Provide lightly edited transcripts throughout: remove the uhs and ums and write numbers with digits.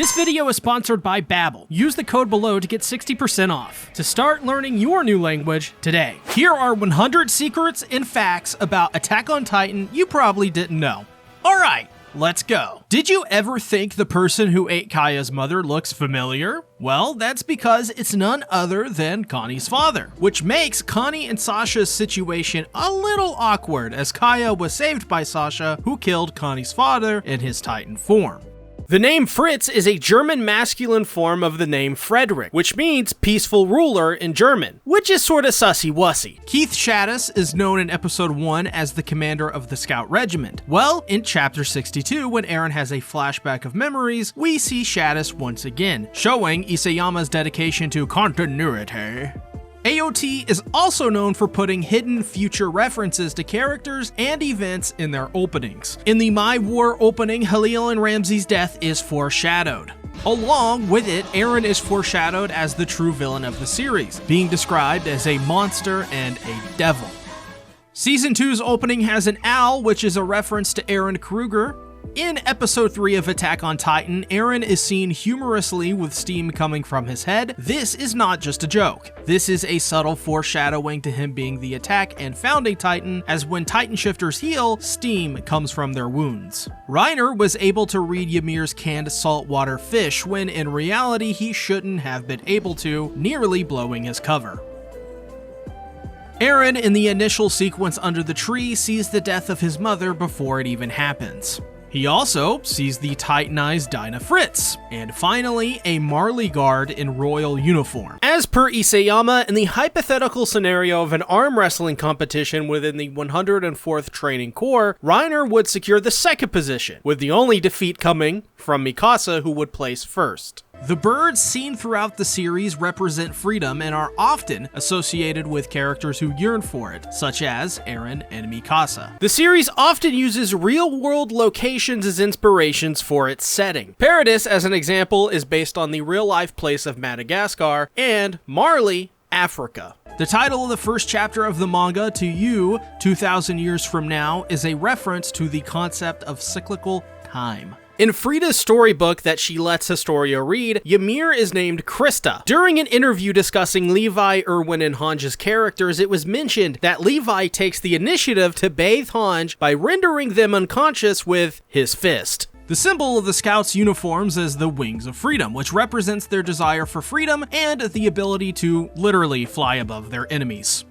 This video is sponsored by Babbel. Use the code below to get 60% off to start learning your new language today. Here are 100 secrets and facts about Attack on Titan you probably didn't know. Alright, let's go. Did you ever think the person who ate Kaya's mother looks familiar? Well, that's because it's none other than Connie's father, which makes Connie and Sasha's situation a little awkward as Kaya was saved by Sasha, who killed Connie's father in his Titan form. The name Fritz is a German masculine form of the name Frederick, which means peaceful ruler in German, which is sorta sussy-wussy. Keith Shadis is known in episode 1 as the commander of the Scout Regiment. Well, in chapter 62, when Eren has a flashback of memories, we see Shadis once again, showing Isayama's dedication to continuity. AOT is also known for putting hidden future references to characters and events in their openings. In the My War opening, Halil and Ramsey's death is foreshadowed. Along with it, Eren is foreshadowed as the true villain of the series, being described as a monster and a devil. Season 2's opening has an owl, which is a reference to Eren Kruger. In episode 3 of Attack on Titan, Eren is seen humorously with steam coming from his head. This is not just a joke. This is a subtle foreshadowing to him being the attack and founding Titan, as when Titan shifters heal, steam comes from their wounds. Reiner was able to read Ymir's canned saltwater fish when in reality he shouldn't have been able to, nearly blowing his cover. Eren, in the initial sequence under the tree, sees the death of his mother before it even happens. He also sees the Titanized Dinah Fritz, and finally, a Marley guard in royal uniform. As per Isayama, in the hypothetical scenario of an arm wrestling competition within the 104th Training Corps, Reiner would secure the second position, with the only defeat coming from Mikasa, who would place first. The birds seen throughout the series represent freedom and are often associated with characters who yearn for it, such as Eren and Mikasa. The series often uses real-world locations as inspirations for its setting. Paradis, as an example, is based on the real-life place of Madagascar, and Marley, Africa. The title of the first chapter of the manga, To You, 2,000 Years From Now, is a reference to the concept of cyclical time. In Frida's storybook that she lets Historia read, Ymir is named Krista. During an interview discussing Levi, Erwin, and Hanj's characters, it was mentioned that Levi takes the initiative to bathe Hanj by rendering them unconscious with his fist. The symbol of the Scouts' uniforms is the Wings of Freedom, which represents their desire for freedom and the ability to literally fly above their enemies.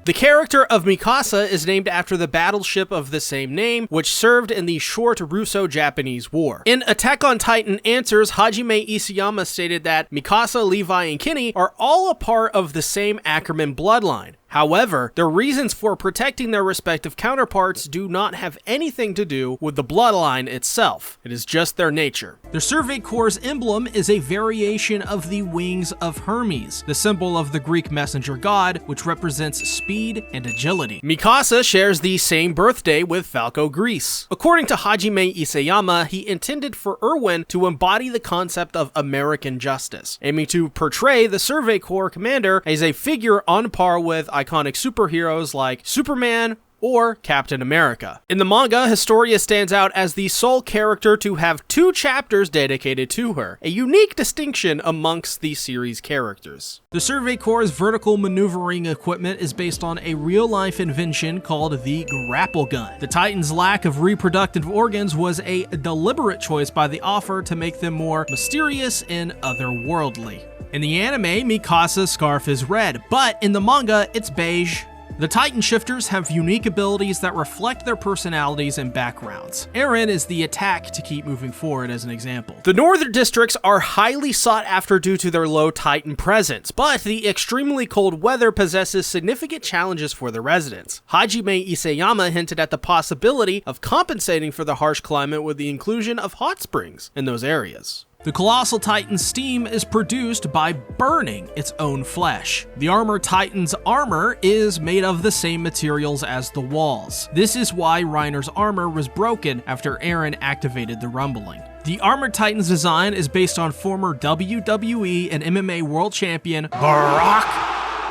The character of Mikasa is named after the battleship of the same name, which served in the short Russo-Japanese War. In Attack on Titan Answers, Hajime Isayama stated that Mikasa, Levi, and Kenny are all a part of the same Ackerman bloodline. However, their reasons for protecting their respective counterparts do not have anything to do with the bloodline itself. It is just their nature. The Survey Corps' emblem is a variation of the wings of Hermes, the symbol of the Greek messenger god, which represents speed and agility. Mikasa shares the same birthday with Falco Grease. According to Hajime Isayama, he intended for Erwin to embody the concept of American justice, aiming to portray the Survey Corps commander as a figure on par with iconic superheroes like Superman or Captain America. In the manga, Historia stands out as the sole character to have 2 chapters dedicated to her, a unique distinction amongst the series' characters. The Survey Corps' vertical maneuvering equipment is based on a real-life invention called the grapple gun. The Titans' lack of reproductive organs was a deliberate choice by the author to make them more mysterious and otherworldly. In the anime, Mikasa's scarf is red, but in the manga, it's beige. The Titan shifters have unique abilities that reflect their personalities and backgrounds. Eren is the attack to keep moving forward as an example. The northern districts are highly sought after due to their low Titan presence, but the extremely cold weather possesses significant challenges for the residents. Hajime Isayama hinted at the possibility of compensating for the harsh climate with the inclusion of hot springs in those areas. The Colossal Titan's steam is produced by burning its own flesh. The Armor Titan's armor is made of the same materials as the walls. This is why Reiner's armor was broken after Eren activated the rumbling. The Armored Titan's design is based on former WWE and MMA World Champion Brock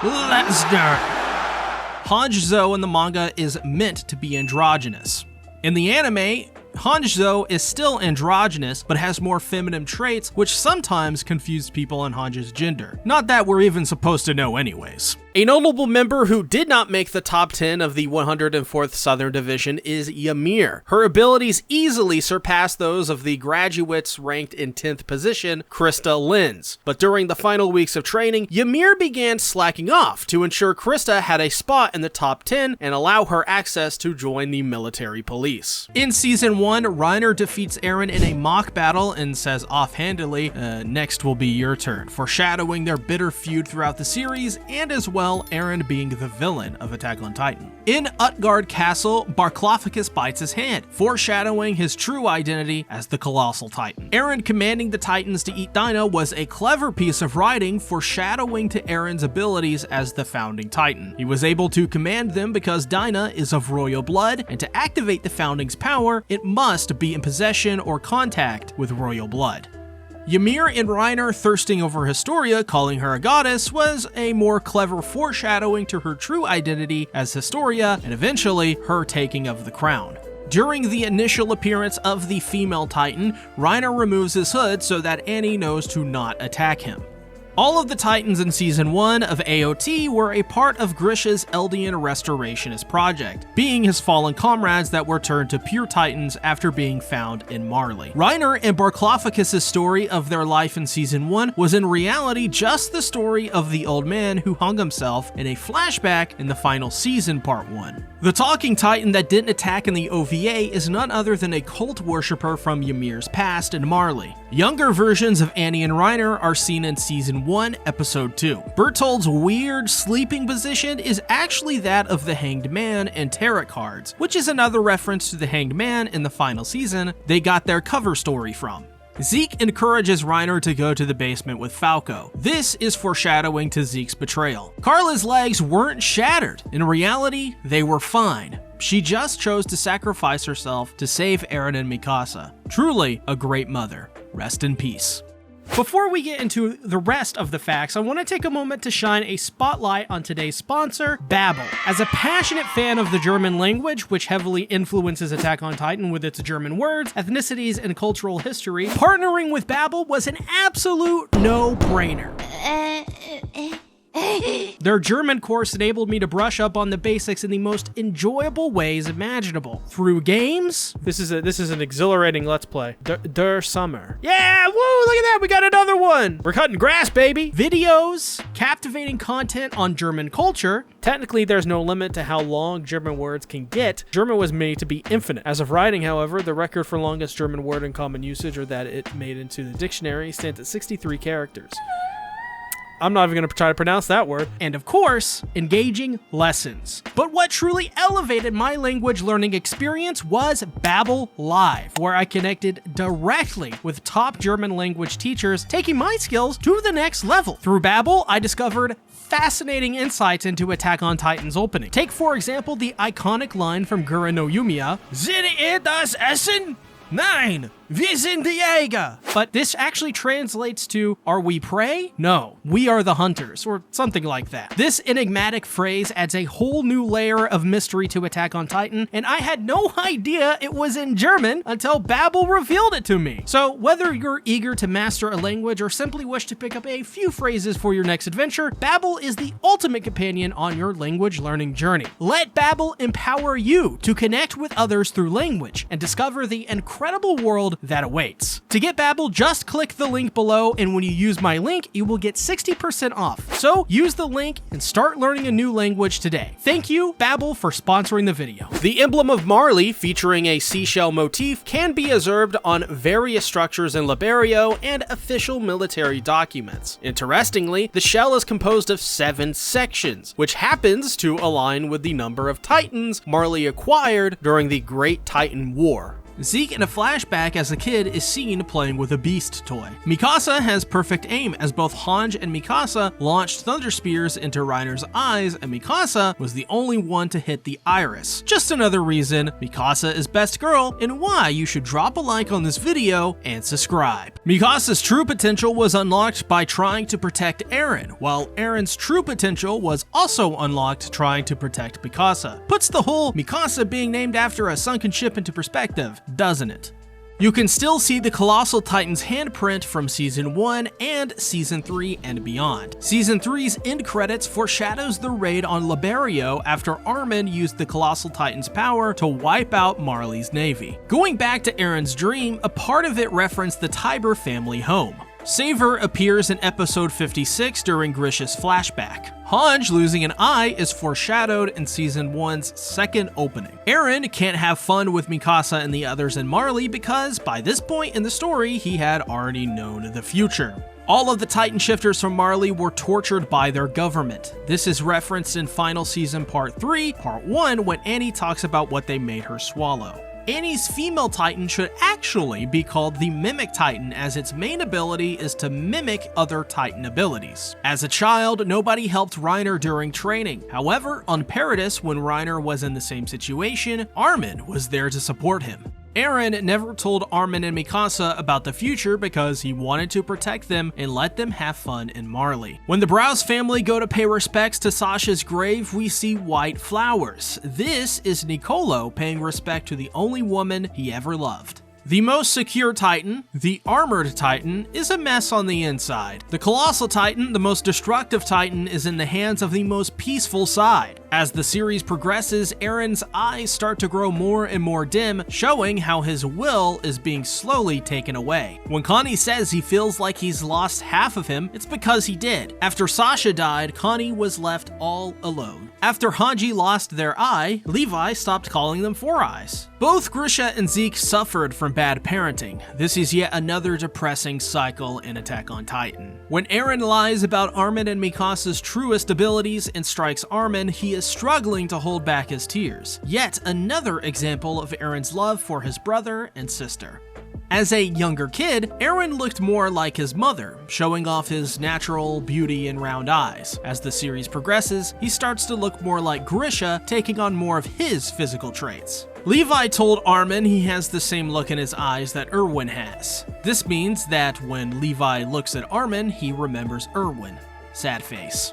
Lesnar. Hanjo in the manga is meant to be androgynous. In the anime, Hange, though, is still androgynous, but has more feminine traits, which sometimes confuse people on Hange's gender. Not that we're even supposed to know anyways. A notable member who did not make the top 10 of the 104th Southern Division is Ymir. Her abilities easily surpass those of the graduates ranked in 10th position, Krista Lenz. But during the final weeks of training, Ymir began slacking off to ensure Krista had a spot in the top 10 and allow her access to join the military police. In Season 1, Reiner defeats Eren in a mock battle and says offhandedly, next will be your turn, foreshadowing their bitter feud throughout the series, and as well Eren being the villain of Attack on Titan. In Utgard Castle, Barclophagus bites his hand, foreshadowing his true identity as the Colossal Titan. Eren commanding the Titans to eat Dinah was a clever piece of writing, foreshadowing to Eren's abilities as the Founding Titan. He was able to command them because Dinah is of royal blood, and to activate the Founding's power, it must be in possession or contact with royal blood. Ymir and Reiner thirsting over Historia, calling her a goddess, was a more clever foreshadowing to her true identity as Historia, and eventually her taking of the crown. During the initial appearance of the female Titan, Reiner removes his hood so that Annie knows to not attack him. All of the Titans in Season 1 of AOT were a part of Grisha's Eldian restorationist project, being his fallen comrades that were turned to pure Titans after being found in Marley. Reiner and Barclophagus' story of their life in Season 1 was in reality just the story of the old man who hung himself in a flashback in the final season Part 1. The talking Titan that didn't attack in the OVA is none other than a cult worshipper from Ymir's past in Marley. Younger versions of Annie and Reiner are seen in Season 1, Episode 2. Bertold's weird sleeping position is actually that of the Hanged Man and Tarot cards, which is another reference to the Hanged Man in the final season they got their cover story from. Zeke encourages Reiner to go to the basement with Falco. This is foreshadowing to Zeke's betrayal. Carla's legs weren't shattered. In reality, they were fine. She just chose to sacrifice herself to save Eren and Mikasa. Truly a great mother. Rest in peace. Before we get into the rest of the facts, I want to take a moment to shine a spotlight on today's sponsor, Babbel. As a passionate fan of the German language, which heavily influences Attack on Titan with its German words, ethnicities, and cultural history, partnering with Babbel was an absolute no-brainer. Their German course enabled me to brush up on the basics in the most enjoyable ways imaginable. Through games, this is an exhilarating Let's Play. Der Summer. Yeah, woo, look at that, we got another one. We're cutting grass, baby. Videos, captivating content on German culture. Technically, there's no limit to how long German words can get. German was made to be infinite. As of writing, however, the record for longest German word in common usage, or that it made into the dictionary, stands at 63 characters. I'm not even going to try to pronounce that word. And of course, engaging lessons. But what truly elevated my language learning experience was Babbel Live, where I connected directly with top German language teachers, taking my skills to the next level. Through Babbel, I discovered fascinating insights into Attack on Titan's opening. Take, for example, the iconic line from Gurren no Yumiya, "Seht ihr das Essen? Nein, wir sind die Jäger." But this actually translates to, are we prey? No, we are the hunters, or something like that. This enigmatic phrase adds a whole new layer of mystery to Attack on Titan, and I had no idea it was in German until Babbel revealed it to me. So whether you're eager to master a language or simply wish to pick up a few phrases for your next adventure, Babbel is the ultimate companion on your language learning journey. Let Babbel empower you to connect with others through language and discover the incredible world that awaits. To get Babbel, just click the link below, and when you use my link, you will get 60% off. So use the link and start learning a new language today. Thank you, Babbel, for sponsoring the video. The emblem of Marley, featuring a seashell motif, can be observed on various structures in Liberio and official military documents. Interestingly, the shell is composed of 7 sections, which happens to align with the number of Titans Marley acquired during the Great Titan War. Zeke in a flashback as a kid is seen playing with a beast toy. Mikasa has perfect aim, as both Hange and Mikasa launched thunder spears into Reiner's eyes, and Mikasa was the only one to hit the iris. Just another reason Mikasa is best girl, and why you should drop a like on this video and subscribe. Mikasa's true potential was unlocked by trying to protect Eren, while Eren's true potential was also unlocked trying to protect Mikasa. Puts the whole Mikasa being named after a sunken ship into perspective. doesn't it? You can still see the Colossal Titan's handprint from Season 1 and Season 3 and beyond. Season 3's end credits foreshadows the raid on Liberio after Armin used the Colossal Titan's power to wipe out Marley's navy. Going back to Eren's dream, a part of it referenced the Tiber family home. Savor appears in episode 56 during Grisha's flashback. Hange losing an eye is foreshadowed in Season 1's second opening. Eren can't have fun with Mikasa and the others in Marley because by this point in the story, he had already known the future. All of the Titan shifters from Marley were tortured by their government. This is referenced in Final Season Part 3, Part 1, when Annie talks about what they made her swallow. Annie's female Titan should actually be called the Mimic Titan, as its main ability is to mimic other Titan abilities. As a child, nobody helped Reiner during training. However, on Paradis, when Reiner was in the same situation, Armin was there to support him. Eren never told Armin and Mikasa about the future because he wanted to protect them and let them have fun in Marley. When the Browse family go to pay respects to Sasha's grave, we see white flowers. This is Nicolo paying respect to the only woman he ever loved. The most secure Titan, the Armored Titan, is a mess on the inside. The Colossal Titan, the most destructive Titan, is in the hands of the most peaceful side. As the series progresses, Eren's eyes start to grow more and more dim, showing how his will is being slowly taken away. When Connie says he feels like he's lost half of him, it's because he did. After Sasha died, Connie was left all alone. After Hanji lost their eye, Levi stopped calling them Four Eyes. Both Grisha and Zeke suffered from bad parenting. This is yet another depressing cycle in Attack on Titan. When Eren lies about Armin and Mikasa's truest abilities and strikes Armin, he is struggling to hold back his tears. Yet another example of Eren's love for his brother and sister. As a younger kid, Eren looked more like his mother, showing off his natural beauty and round eyes. As the series progresses, he starts to look more like Grisha, taking on more of his physical traits. Levi told Armin he has the same look in his eyes that Erwin has. This means that when Levi looks at Armin, he remembers Erwin. Sad face.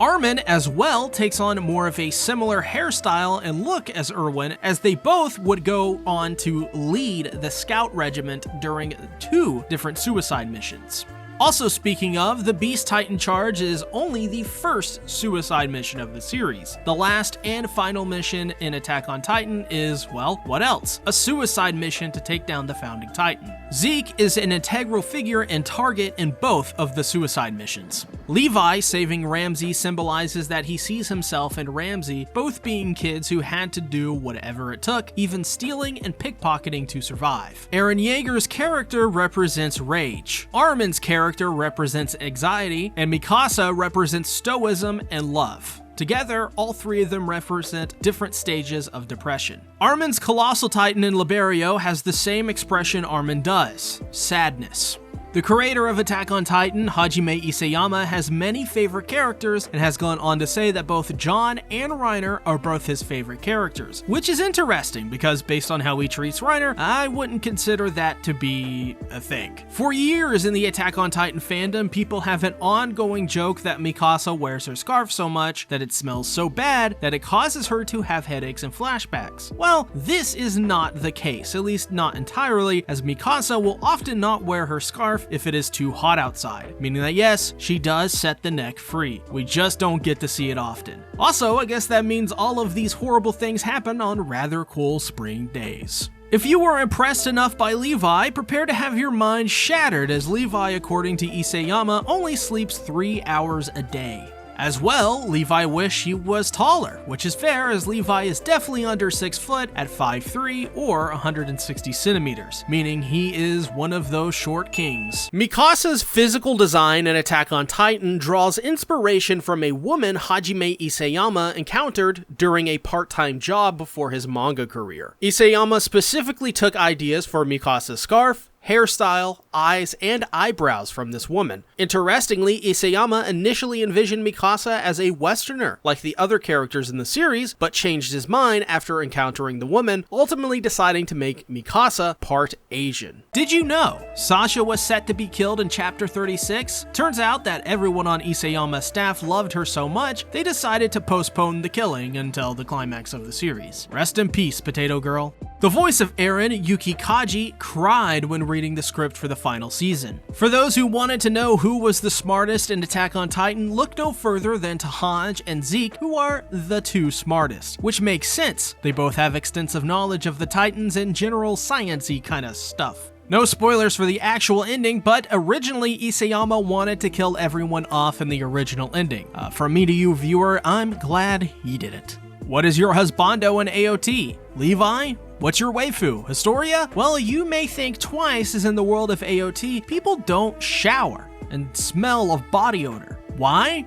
Armin as well takes on more of a similar hairstyle and look as Erwin, as they both would go on to lead the Scout Regiment during 2 different suicide missions. Also speaking of, the Beast Titan Charge is only the first suicide mission of the series. The last and final mission in Attack on Titan is, well, what else? A suicide mission to take down the Founding Titan. Zeke is an integral figure and target in both of the suicide missions. Levi saving Ramsey symbolizes that he sees himself and Ramsey both being kids who had to do whatever it took, even stealing and pickpocketing to survive. Eren Yeager's character represents rage. Armin's character represents anxiety, and Mikasa represents stoicism and love. Together, all 3 of them represent different stages of depression. Armin's Colossal Titan in Liberio has the same expression Armin does: sadness. The creator of Attack on Titan, Hajime Isayama, has many favorite characters and has gone on to say that both John and Reiner are both his favorite characters, which is interesting because based on how he treats Reiner, I wouldn't consider that to be a thing. For years in the Attack on Titan fandom, people have an ongoing joke that Mikasa wears her scarf so much that it smells so bad that it causes her to have headaches and flashbacks. Well, this is not the case, at least not entirely, as Mikasa will often not wear her scarf if it is too hot outside, meaning that yes, she does set the neck free. We just don't get to see it often. Also, I guess that means all of these horrible things happen on rather cool spring days. If you were impressed enough by Levi, prepare to have your mind shattered, as Levi, according to Isayama, only sleeps 3 hours a day. As well, Levi wished he was taller, which is fair as Levi is definitely under 6 foot at 5'3" or 160 centimeters, meaning he is one of those short kings. Mikasa's physical design in Attack on Titan draws inspiration from a woman Hajime Isayama encountered during a part-time job before his manga career. Isayama specifically took ideas for Mikasa's scarf, hairstyle, eyes, and eyebrows from this woman. Interestingly, Isayama initially envisioned Mikasa as a Westerner, like the other characters in the series, but changed his mind after encountering the woman, ultimately deciding to make Mikasa part Asian. Did you know Sasha was set to be killed in Chapter 36? Turns out that everyone on Isayama's staff loved her so much, they decided to postpone the killing until the climax of the series. Rest in peace, Potato Girl. The voice of Eren, Yuki Kaji, cried when reading the script for the final season. For those who wanted to know who was the smartest in Attack on Titan, look no further than to Hange and Zeke, who are the two smartest. Which makes sense, they both have extensive knowledge of the Titans and general science-y kind of stuff. No spoilers for the actual ending, but originally Isayama wanted to kill everyone off in the original ending. From me to you, viewer, I'm glad he didn't. What is your husbando in AOT? Levi? What's your waifu? Historia? Well, you may think twice, as in the world of AOT, people don't shower and smell of body odor. Why?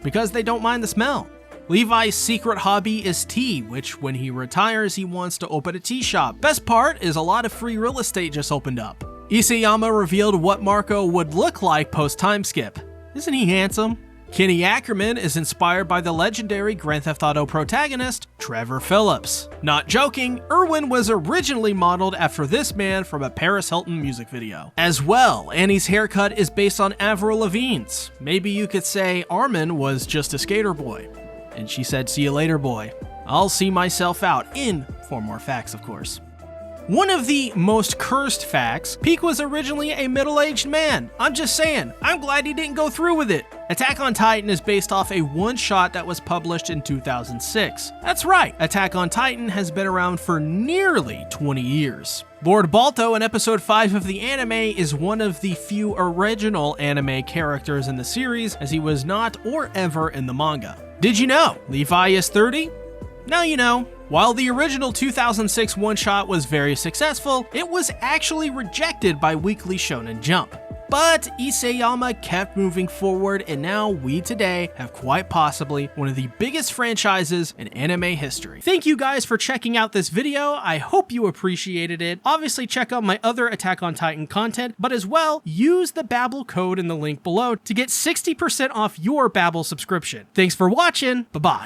Because they don't mind the smell. Levi's secret hobby is tea, which when he retires, he wants to open a tea shop. Best part is a lot of free real estate just opened up. Isayama revealed what Marco would look like post-time skip. Isn't he handsome? Kenny Ackerman is inspired by the legendary Grand Theft Auto protagonist, Trevor Phillips. Not joking, Irwin was originally modeled after this man from a Paris Hilton music video. As well, Annie's haircut is based on Avril Lavigne's. Maybe you could say Armin was just a skater boy. And she said, "See you later, boy." I'll see myself out in for more facts, of course. One of the most cursed facts, Peak was originally a middle-aged man. I'm just saying, I'm glad he didn't go through with it. Attack on Titan is based off a one-shot that was published in 2006. That's right, Attack on Titan has been around for nearly 20 years. Lord Balto in episode 5 of the anime is one of the few original anime characters in the series, as he was not or ever in the manga. Did you know Levi is 30? Now you know. While the original 2006 one-shot was very successful, it was actually rejected by Weekly Shonen Jump. But Isayama kept moving forward, and now we today have quite possibly one of the biggest franchises in anime history. Thank you guys for checking out this video. I hope you appreciated it. Obviously check out my other Attack on Titan content, but as well, use the Babbel code in the link below to get 60% off your Babbel subscription. Thanks for watching. Bye-bye.